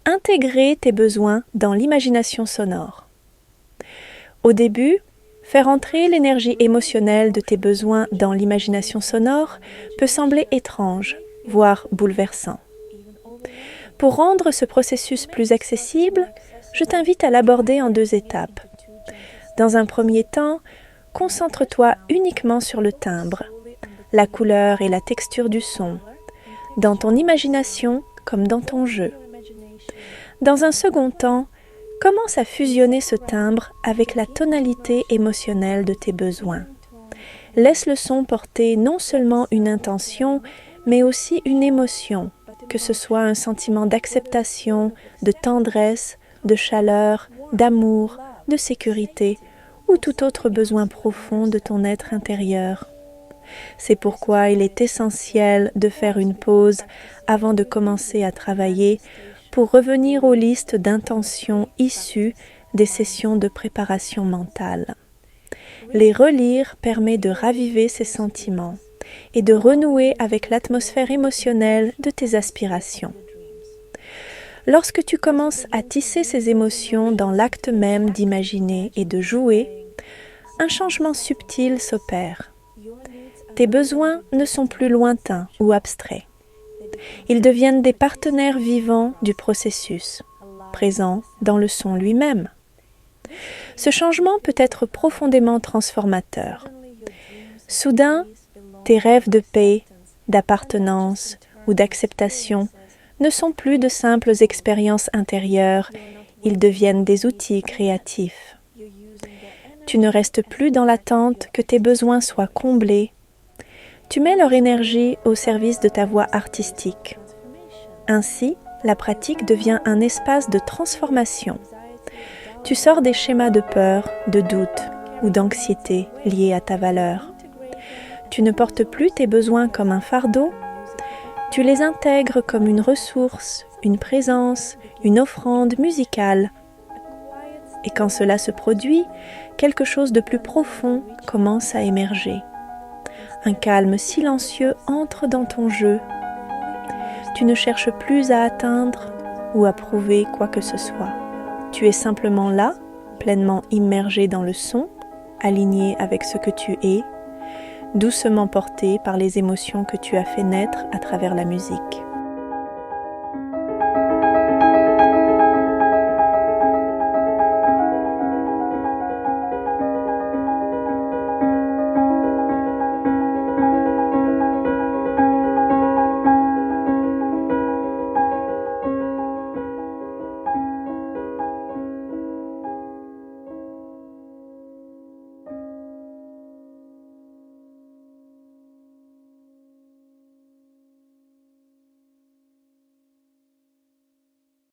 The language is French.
Intégrer tes besoins dans l'imagination sonore. Au début, faire entrer l'énergie émotionnelle de tes besoins dans l'imagination sonore peut sembler étrange, voire bouleversant. Pour rendre ce processus plus accessible, je t'invite à l'aborder en 2 étapes. Dans un premier temps, concentre-toi uniquement sur le timbre, la couleur et la texture du son, dans ton imagination comme dans ton jeu. Dans un second temps, commence à fusionner ce timbre avec la tonalité émotionnelle de tes besoins. Laisse le son porter non seulement une intention, mais aussi une émotion, que ce soit un sentiment d'acceptation, de tendresse, de chaleur, d'amour, de sécurité ou tout autre besoin profond de ton être intérieur. C'est pourquoi il est essentiel de faire une pause avant de commencer à travailler pour revenir aux listes d'intentions issues des sessions de préparation mentale. Les relire permet de raviver ces sentiments et de renouer avec l'atmosphère émotionnelle de tes aspirations. Lorsque tu commences à tisser ces émotions dans l'acte même d'imaginer et de jouer, un changement subtil s'opère. Tes besoins ne sont plus lointains ou abstraits. Ils deviennent des partenaires vivants du processus, présents dans le son lui-même. Ce changement peut être profondément transformateur. Soudain, tes rêves de paix, d'appartenance ou d'acceptation ne sont plus de simples expériences intérieures, ils deviennent des outils créatifs. Tu ne restes plus dans l'attente que tes besoins soient comblés. Tu mets leur énergie au service de ta voie artistique. Ainsi, la pratique devient un espace de transformation. Tu sors des schémas de peur, de doute ou d'anxiété liés à ta valeur. Tu ne portes plus tes besoins comme un fardeau, tu les intègres comme une ressource, une présence, une offrande musicale. Et quand cela se produit, quelque chose de plus profond commence à émerger. Un calme silencieux entre dans ton jeu. Tu ne cherches plus à atteindre ou à prouver quoi que ce soit. Tu es simplement là, pleinement immergé dans le son, aligné avec ce que tu es, doucement porté par les émotions que tu as fait naître à travers la musique.